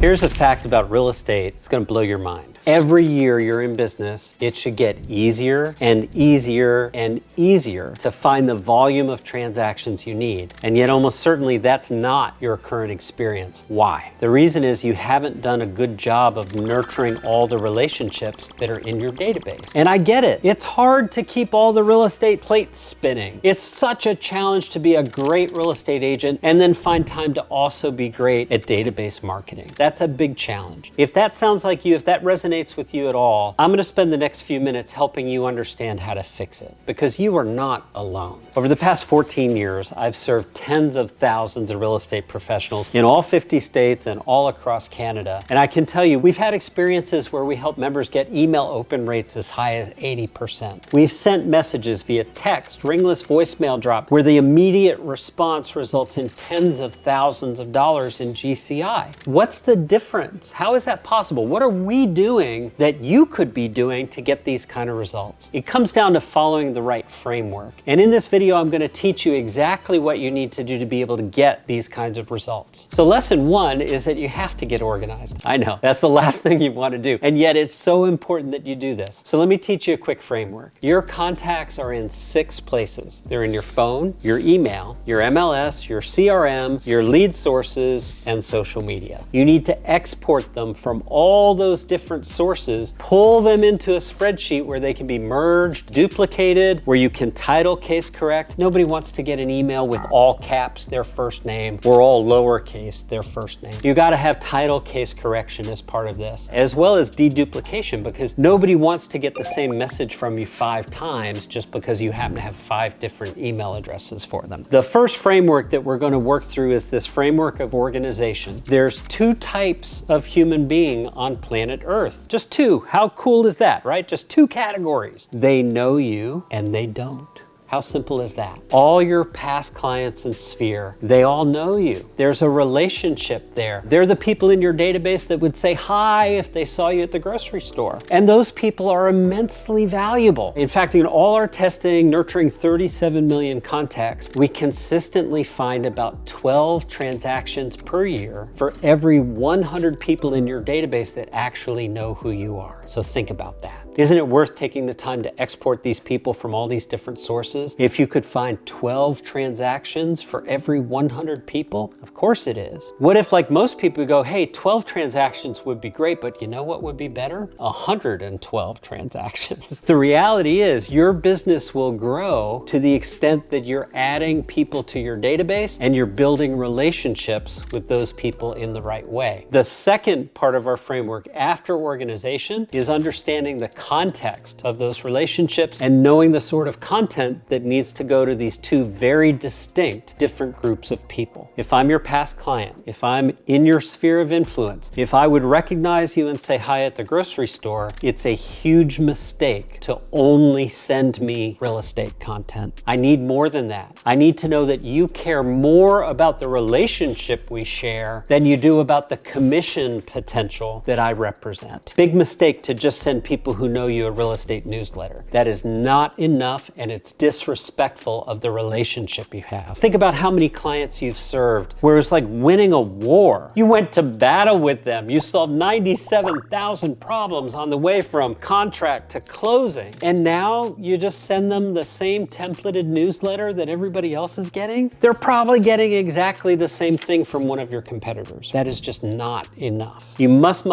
Here's a fact about real estate. It's going to blow your mind. Every year you're in business, it should get easier and easier and easier to find the volume of transactions you need. And yet almost certainly that's not your current experience. Why? The reason is you haven't done a good job of nurturing all the relationships that are in your database. And I get it. It's hard to keep all the real estate plates spinning. It's such a challenge to be a great real estate agent and then find time to also be great at database marketing. That's a big challenge. If that sounds like you, if that resonates with you at all, I'm going to spend the next few minutes helping you understand how to fix it, because you are not alone. Over the past 14 years, I've served tens of thousands of real estate professionals in all 50 states and all across Canada. And I can tell you, we've had experiences where we help members get email open rates as high as 80%. We've sent messages via text, ringless voicemail drop, where the immediate response results in tens of thousands of dollars in GCI. What's the difference? How is that possible? What are we doing that you could be doing to get these kind of results? It comes down to following the right framework. And in this video, I'm going to teach you exactly what you need to do to be able to get these kinds of results. So lesson one is that you have to get organized. I know, that's the last thing you want to do. And yet it's so important that you do this. So let me teach you a quick framework. Your contacts are in 6 places. They're in your phone, your email, your MLS, your CRM, your lead sources, and social media. You need to export them from all those different sources, pull them into a spreadsheet where they can be merged, duplicated, where you can title case correct. Nobody wants to get an email with all caps their first name or all lowercase their first name. You got to have title case correction as part of this, as well as deduplication, because nobody wants to get the same message from you 5 times just because you happen to have 5 different email addresses for them. The first framework that we're going to work through is this framework of organization. There's 2 types of human being on planet Earth. Just 2. How cool is that, right? Just 2 categories. They know you and they don't. How simple is that? All your past clients in Sphere, they all know you. There's a relationship there. They're the people in your database that would say hi if they saw you at the grocery store. And those people are immensely valuable. In fact, in all our testing, nurturing 37 million contacts, we consistently find about 12 transactions per year for every 100 people in your database that actually know who you are. So think about that. Isn't it worth taking the time to export these people from all these different sources? If you could find 12 transactions for every 100 people, of course it is. What if, like most people, go, hey, 12 transactions would be great, but you know what would be better? 112 transactions. The reality is your business will grow to the extent that you're adding people to your database and you're building relationships with those people in the right way. The second part of our framework after organization is understanding the context of those relationships and knowing the sort of content that needs to go to these 2 very distinct different groups of people. If I'm your past client, if I'm in your sphere of influence, if I would recognize you and say hi at the grocery store, it's a huge mistake to only send me real estate content. I need more than that. I need to know that you care more about the relationship we share than you do about the commission potential that I represent. Big mistake to just send people who know you a real estate newsletter. That is not enough, and it's disrespectful of the relationship you have. Think about how many clients you've served where it's like winning a war. You went to battle with them. You solved 97,000 problems on the way from contract to closing. And now you just send them the same templated newsletter that everybody else is getting? They're probably getting exactly the same thing from one of your competitors. That is just not enough. You must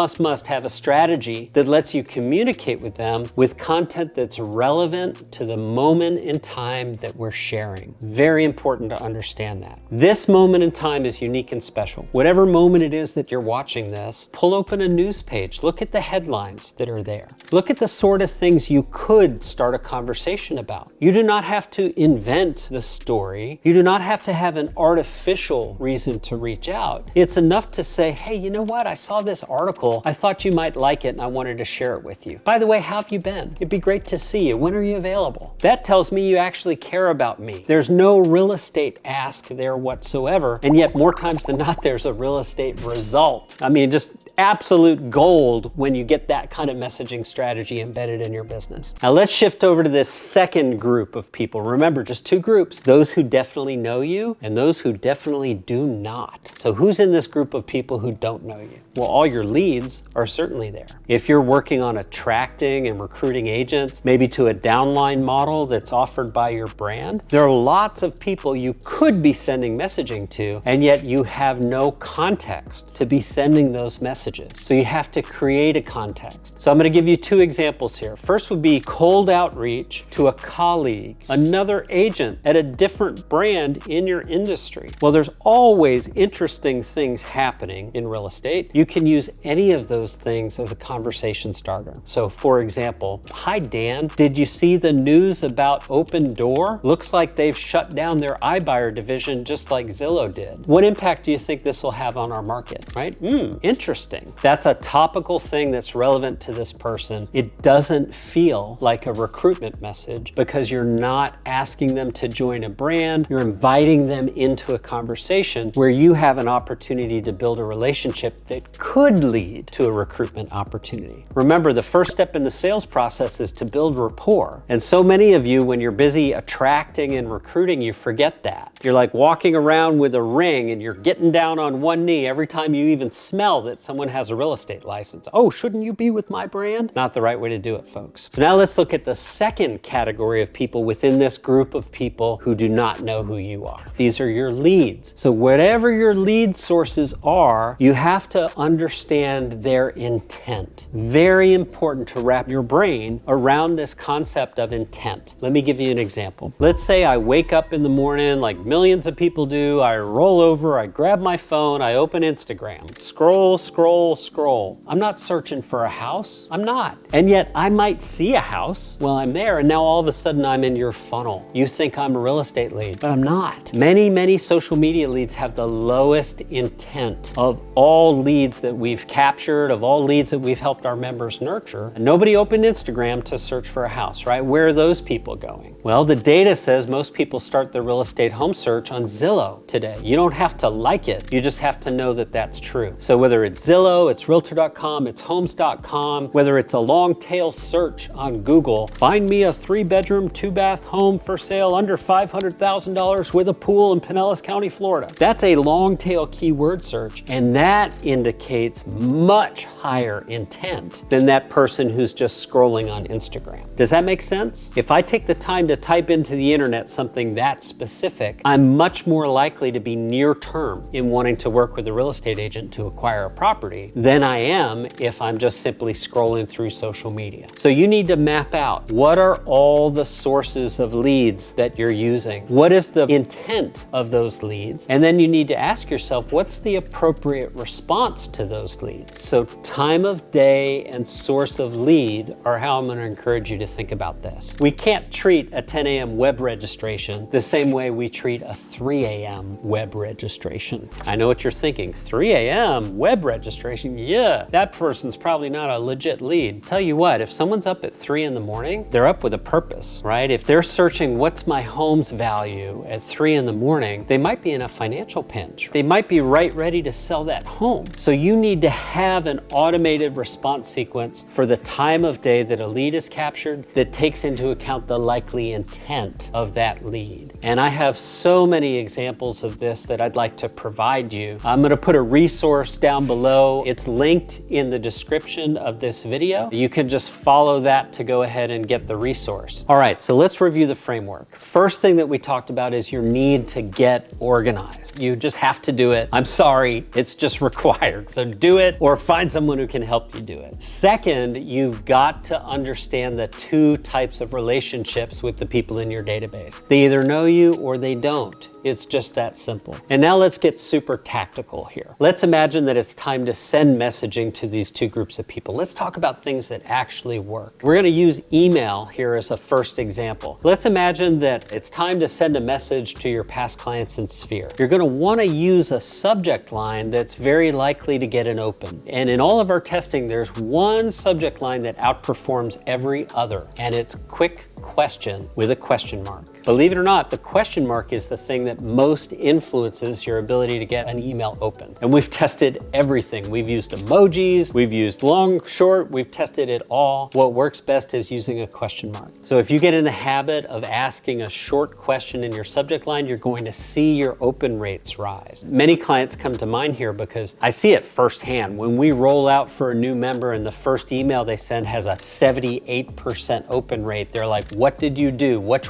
have a strategy that lets you communicate with them with content that's relevant to the moment in time that we're sharing. Very important to understand that. This moment in time is unique and special. Whatever moment it is that you're watching this, pull open a news page. Look at the headlines that are there. Look at the sort of things you could start a conversation about. You do not have to invent the story. You do not have to have an artificial reason to reach out. It's enough to say, hey, you know what? I saw this article. I thought you might like it and I wanted to share it with you. By the way, how have you been? It'd be great to see you. When are you available? That tells me you actually care about me. There's no real estate ask there whatsoever, and yet more times than not, there's a real estate result. I mean, just absolute gold when you get that kind of messaging strategy embedded in your business. Now let's shift over to this second group of people. Remember, just two groups, those who definitely know you and those who definitely do not. So who's in this group of people who don't know you? Well, all your leads are certainly there. If you're working on attracting and recruiting agents, maybe to a downline model that's offered by your brand, there are lots of people you could be sending messaging to, and yet you have no context to be sending those messages. So you have to create a context. So I'm going to give you two examples here. First would be cold outreach to a colleague, another agent at a different brand in your industry. Well, there's always interesting things happening in real estate. You can use any of those things as a conversation starter. So for example, hi Dan, did you see the news about Opendoor? Looks like they've shut down their iBuyer division just like Zillow did. What impact do you think this will have on our market, right? Interesting. That's a topical thing that's relevant to this person. It doesn't feel like a recruitment message because you're not asking them to join a brand. You're inviting them into a conversation where you have an opportunity to build a relationship that could lead to a recruitment opportunity. Remember, the first step in the sales process is to build rapport. And so many of you, when you're busy attracting and recruiting, you forget that. You're like walking around with a ring and you're getting down on one knee every time you even smell that someone has a real estate license. Oh, shouldn't you be with my brand? Not the right way to do it, folks. So now let's look at the second category of people within this group of people who do not know who you are. These are your leads. So whatever your lead sources are, you have to understand their intent. Very important to wrap your brain around this concept of intent. Let me give you an example. Let's say I wake up in the morning like millions of people do. I roll over, I grab my phone, I open Instagram, scroll, scroll. I'm not searching for a house. I'm not. And yet I might see a house while I'm there, and now all of a sudden I'm in your funnel. You think I'm a real estate lead, but I'm not. Many social media leads have the lowest intent of all leads that we've captured, of all leads that we've helped our members nurture. And nobody opened Instagram to search for a house, right? Where are those people going? Well, the data says most people start their real estate home search on Zillow today. You don't have to like it. You just have to know that that's true. So whether it's Zillow, it's Realtor.com, it's Homes.com, whether it's a long tail search on Google, find me a 3-bedroom, 2-bath home for sale under $500,000 with a pool in Pinellas County, Florida. That's a long tail keyword search, and that indicates much higher intent than that person who's just scrolling on Instagram. Does that make sense? If I take the time to type into the internet something that specific, I'm much more likely to be near term in wanting to work with a real estate agent to acquire a property than I am if I'm just simply scrolling through social media. So you need to map out what are all the sources of leads that you're using? What is the intent of those leads? And then you need to ask yourself, what's the appropriate response to those leads? So time of day and source of lead are how I'm going to encourage you to think about this. We can't treat a 10 a.m. web registration the same way we treat a 3 a.m. web registration. I know what you're thinking, 3 a.m. web registration, yeah, that person's probably not a legit lead. Tell you what, if someone's up at 3 in the morning, they're up with a purpose, right? If they're searching what's my home's value at 3 in the morning, they might be in a financial pinch. They might be right ready to sell that home. So you need to have an automated response sequence for the time of day that a lead is captured that takes into account the likely intent of that lead. And I have so many examples of this that I'd like to provide you. I'm going to put a resource down below. It's linked in the description of this video. You can just follow that to go ahead and get the resource. All right, so let's review the framework. First thing that we talked about is your need to get organized. You just have to do it. I'm sorry, it's just required. So do it or find someone who can help you do it. Second, you've got to understand the two types of relationships with the people in your database. They either know you or they don't. It's just that simple. And now let's get super tactical here. Let's imagine that it's time to send messaging to these two groups of people. Let's talk about things that actually work. We're going to use email here as a first example. Let's imagine that it's time to send a message to your past clients in Sphere. You're going to want to use a subject line that's very likely to get an open. And in all of our testing, there's one subject line that outperforms every other, and it's quick question with a question mark. Believe it or not, the question mark is the thing that most influences your ability to get an email open. And we've tested everything. We've used emojis, we've used long, short, we've tested it all. What works best is using a question mark. So if you get in the habit of asking a short question in your subject line, you're going to see your open rates rise. Many clients come to mind here because I see it firsthand. When we roll out for a new member and the first email they send has a 78% open rate, they're like, what did you do? What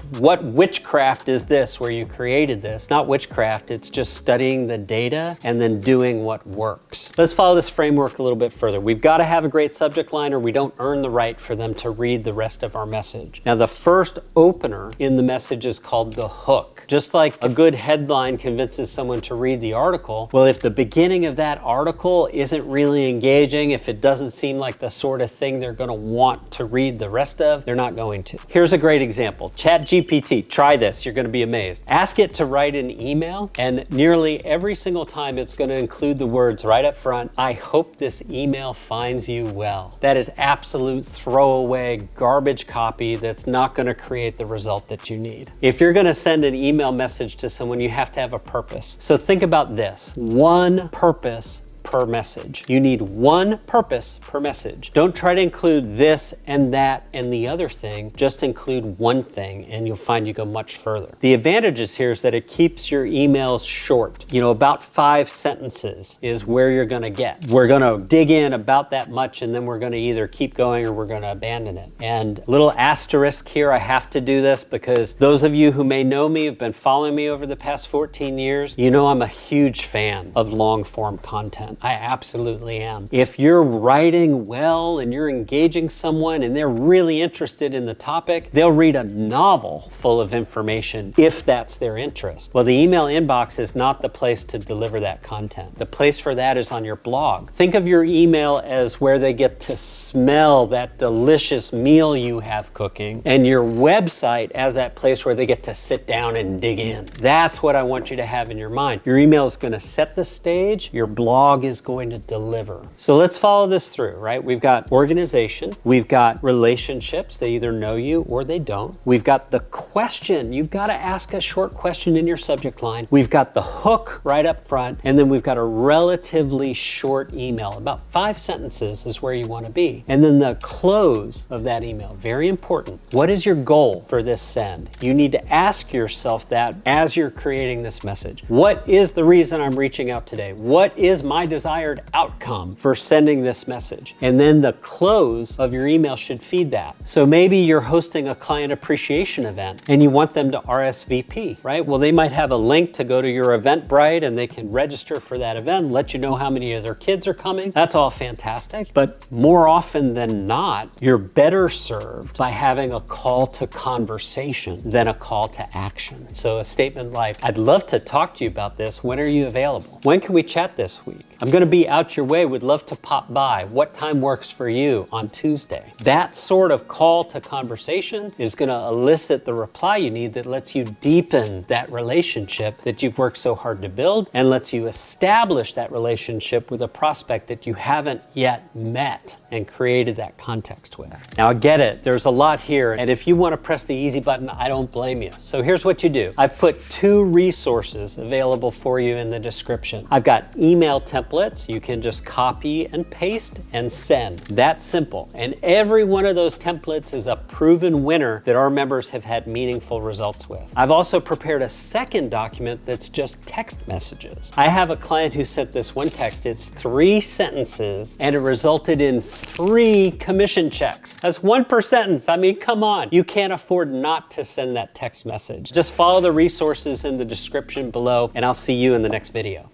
witchcraft is this where you created this? Not witchcraft, it's just studying the data and then doing what works. Let's follow this framework a little bit further. We've got to have a great subject line or we don't earn the right for them to read the rest of our message. Now, the first opener in the message is called the hook. Just like a good headline convinces someone to read the article, well, if the beginning of that article isn't really engaging, if it doesn't seem like the sort of thing they're going to want to read the rest of, they're not going to. Here's a great example. ChatGPT, try this, you're going to be amazed. Ask it to write an email, and nearly every single time it's going to include the words right up front, I hope this email finds you well. That is absolute throwaway garbage copy that's not going to create the result that you need. If you're going to send an email message to someone, you have to have a purpose. So think about this, one purpose per message. You need one purpose per message. Don't try to include this and that and the other thing. Just include one thing and you'll find you go much further. The advantages here is that it keeps your emails short. You know, about 5 sentences is where you're going to get. We're going to dig in about that much and then we're going to either keep going or we're going to abandon it. And little asterisk here, I have to do this because those of you who may know me, have been following me over the past 14 years, you know I'm a huge fan of long form content. I absolutely am. If you're writing well and you're engaging someone and they're really interested in the topic, they'll read a novel full of information if that's their interest. Well, the email inbox is not the place to deliver that content. The place for that is on your blog. Think of your email as where they get to smell that delicious meal you have cooking, and your website as that place where they get to sit down and dig in. That's what I want you to have in your mind. Your email is going to set the stage, your blog is going to deliver. So let's follow this through, right? We've got organization, we've got relationships, they either know you or they don't. We've got the question, you've got to ask a short question in your subject line. We've got the hook right up front, and then we've got a relatively short email. About 5 sentences is where you want to be. And then the close of that email, very important. What is your goal for this send? You need to ask yourself that as you're creating this message. What is the reason I'm reaching out today? What is my desired outcome for sending this message? And then the close of your email should feed that. So maybe you're hosting a client appreciation event and you want them to RSVP, right? Well, they might have a link to go to your Eventbrite and they can register for that event, let you know how many of their kids are coming. That's all fantastic. But more often than not, you're better served by having a call to conversation than a call to action. So a statement like, I'd love to talk to you about this. When are you available? When can we chat this week? I'm going to be out your way, would love to pop by. What time works for you on Tuesday? That sort of call to conversation is going to elicit the reply you need that lets you deepen that relationship that you've worked so hard to build and lets you establish that relationship with a prospect that you haven't yet met and created that context with. Now I get it, there's a lot here, and if you want to press the easy button, I don't blame you. So here's what you do. I've put 2 resources available for you in the description. I've got email templates. You can just copy and paste and send. That's simple. And every one of those templates is a proven winner that our members have had meaningful results with. I've also prepared a second document that's just text messages. I have a client who sent this one text. It's 3 sentences and it resulted in 3 commission checks. That's 1 per sentence. I mean, come on. You can't afford not to send that text message. Just follow the resources in the description below and I'll see you in the next video.